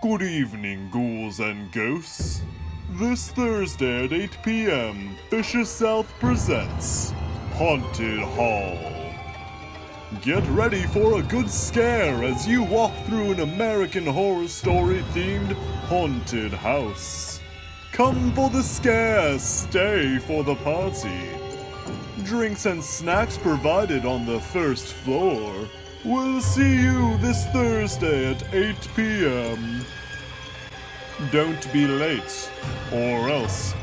Good evening, ghouls and ghosts. This Thursday at 8 p.m., Fisher South presents Haunted Hall. Get ready for a good scare as you walk through an American Horror Story-themed haunted house. Come for the scare, stay for the party. Drinks and snacks provided on the first floor. We'll see you this Thursday at 8 p.m. Don't be late, or else.